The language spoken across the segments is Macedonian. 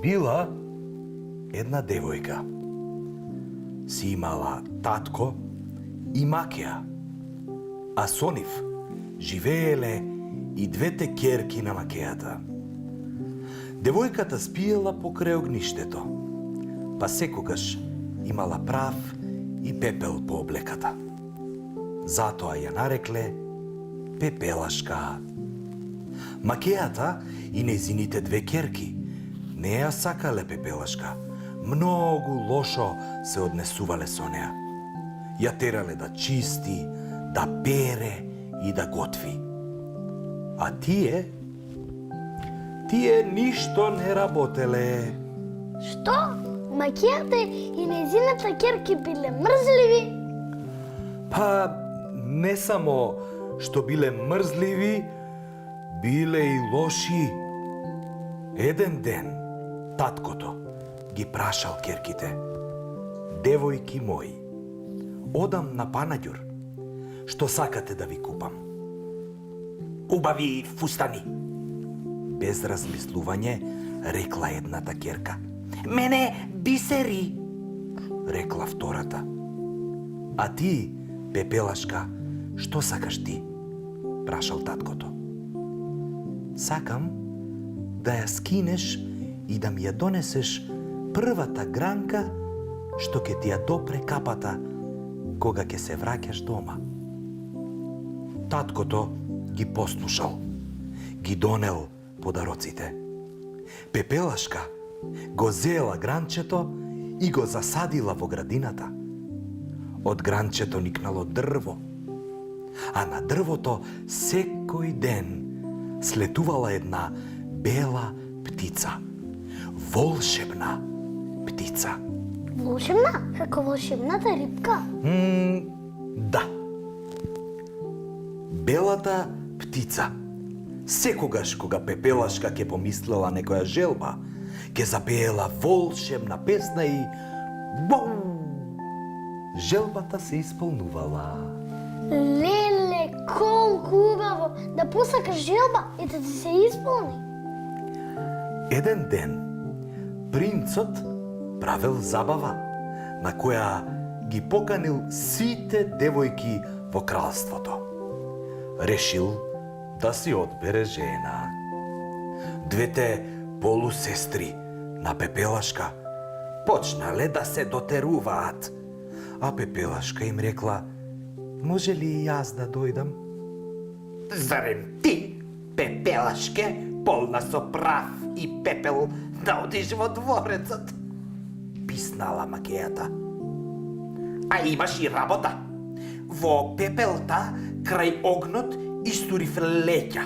била една девојка. Си имала татко и макија, а со нив живееле и двете ќерки на макејата. Девојката спиела покрај огништето, па секогаш имала прав и пепел по облеката. Затоа ја нарекле Пепелашка. Макејата и нејзините две ќерки не ја сакале Пепелашка. Многу лошо се однесувале со неа. Ја терале да чисти, да пере и да готви. А тие ништо не работеле. Што? Макејата и нејзината ќерки биле мрзливи? Па, не само што биле мрзливи, биле и лоши. Еден ден, таткото ги прашал ќерките: девојки мои, одам на Панаѓур, што сакате да ви купам? Убави фустани. Без размислување рекла едната ќерка. Мене бисери, рекла втората. А ти, Пепелашка, што сакаш ти? Прашал таткото. Сакам да ја скинеш и да ми ја донесеш првата гранка што ќе ти ја допре капата кога ќе се враќаш дома. Таткото ги послушал, ги донел подароците. Пепелашка го зела гранчето и го засадила во градината. Од гранчето никнало дрво, а на дрвото секој ден слетувала една бела птица. Волшебна птица. Волшебна? Како волшебната рибка? Да. Белата птица. Секогаш кога Пепелашка ќе помислела некоја желба, ќе запеела волшебна песна и боу! Желбата се исполнувала. Леле, колку убаво да посакаш желба и да ти се исполни. Еден ден, принцот правел забава, на која ги поканил сите девојки во кралството. Решил да си одбере жена. Двете полусестри на Пепелашка почнале да се дотеруваат, а Пепелашка им рекла: може ли и јас да дојдам? Зарем ти, Пепелашке, полна со прав и пепел, да одиш во дворецот? Писнала макејата. А имаш и работа. Во пепелта, крај огнот, истурив леќа.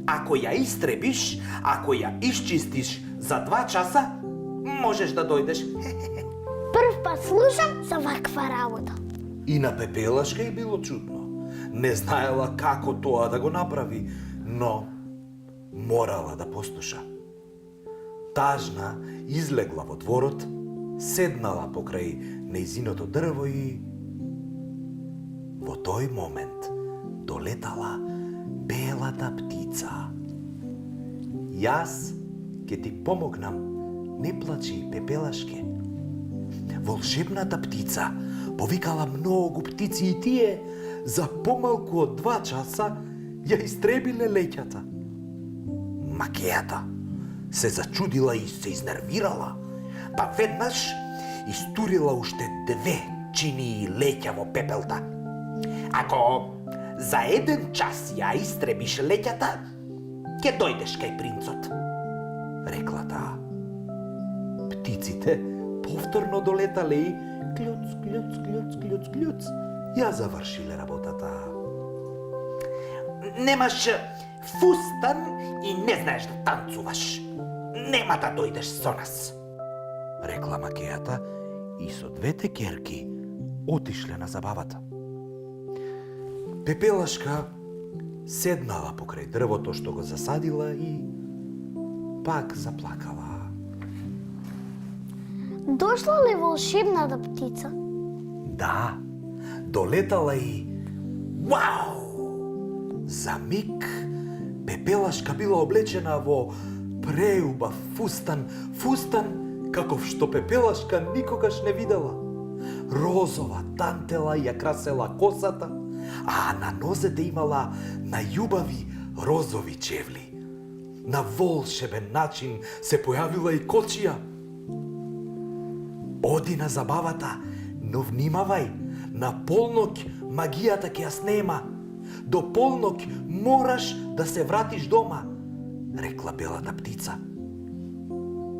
Ако ја истребиш, ако ја исчистиш за 2 часа, можеш да дојдеш. Прв пат слушам за ваква работа. И на Пепелашка и било чудно. Не знаела како тоа да го направи, но морала да послуша. Тажна излегла во дворот, седнала покрај нејзиното дрво и во тој момент долетала белата птица. Јас ќе ти помогнам, не плачи, Пепелашке. Волшебната птица повикала многу птици и тие за помалку од 2 часа ја истребиле леќата. Макејата се зачудила и се изнервирала, па веднаш истурила уште 2 чинии леќа во пепелта. Ако за 1 час ја истребиш леќата, ќе дојдеш кај принцот, рекла таа. Птиците повторно долетале и клюц, клюц, клюц, клюц, клюц, ја завршиле работата. Немаш фустан и не знаеш да танцуваш. Нема да дојдеш со нас, рекла макејата и со двете ќерки отишле на забавата. Пепелашка седнала покрај дрвото што го засадила и пак заплакала. Дошла ли волшебната птица? Да, долетала и вау! За миг Пепелашка била облечена во преубав фустан каков што Пепелашка никогаш не видела. Розова тантела ја красела косата, а на нозете имала најубави розови чевли. На волшебен начин се појавила и кочија. Оди на забавата, но внимавај, на полноќ магијата ќе ја снема. До полноќ мораш да се вратиш дома, рекла белата птица.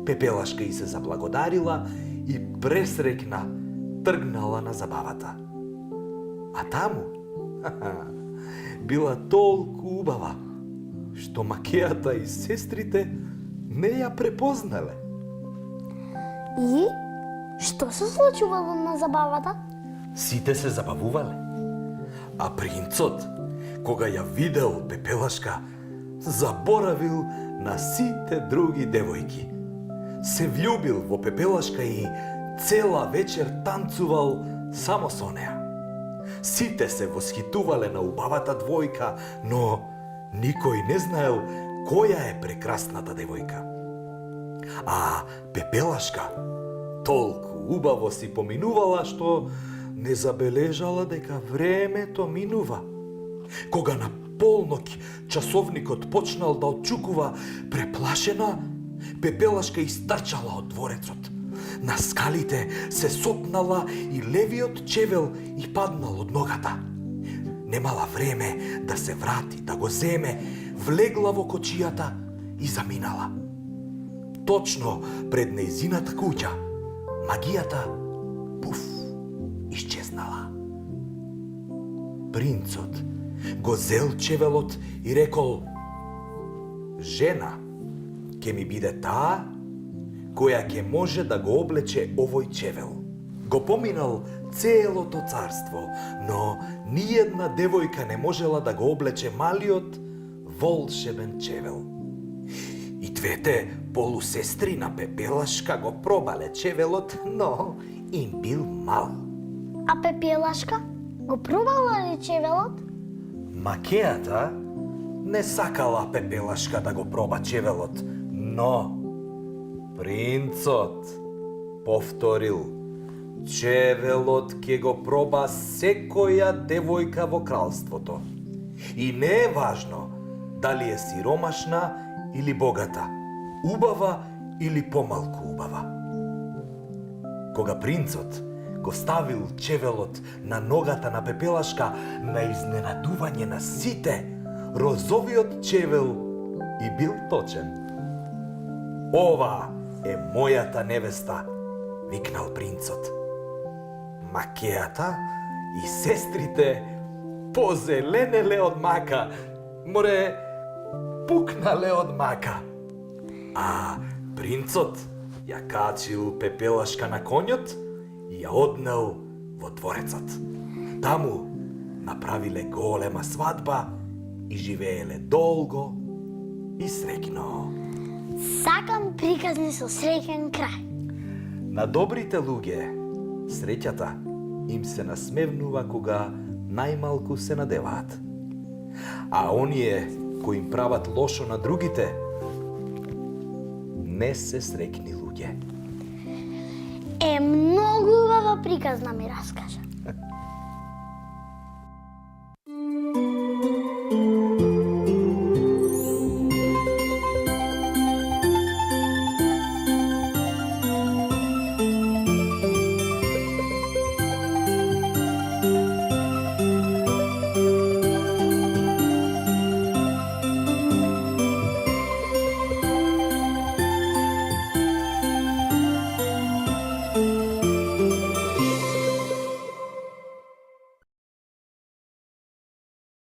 Пепелашка и се заблагодарила и пресрекна тргнала на забавата. А таму била толку убава, што макејата и сестрите не ја препознале. И што се случувало на забавата? Сите се забавувале, а принцот, кога ја видел Пепелашка, заборавил на сите други девојки. Се влюбил во Пепелашка и цела вечер танцувал само со неа. Сите се восхитувале на убавата двојка, но никој не знаел која е прекрасната девојка. А Пепелашка толку убаво си поминувала што не забележала дека времето минува. Кога на полноќ часовникот почнал да отчукува, преплашена, Пепелашка истрчала од дворецот. На скалите се сопнала и левиот чевел и паднал од ногата. Немала време да се врати, да го земе, влегла во кочијата и заминала. Точно пред нејзината куќа, магијата, пуф, исчезнала. Принцот го зел чевелот и рекол: жена ќе ми биде таа која ќе може да го облече овој чевел. Го поминал целото царство, но ниједна девојка не можела да го облече малиот волшебен чевел. И двете полусестри на Пепелашка го пробале чевелот, но им бил мал. А Пепелашка го пробала ли чевелот? Макејата не сакала Пепелашка да го проба чевелот, но принцот повторил: чевелот ќе го проба секоја девојка во кралството. И не е важно дали е сиромашна или богата, убава или помалку убава. Кога принцот го ставил чевелот на ногата на Пепелашка, на изненадување на сите, розовиот чевел и бил точен. Ова е мојата невеста, викнал принцот. Макејата и сестрите позеленеле од мака, море пукнале од мака. А принцот ја качил Пепелашка на конјот и ја однел во дворецот. Таму направиле голема свадба и живееле долго и среќно. Сакам приказни со среќен крај. На добрите луѓе среќата им се насмевнува кога најмалку се надеваат. А оние кои им прават лошо на другите не се среќни луѓе. Многу убава приказна ми раскажа.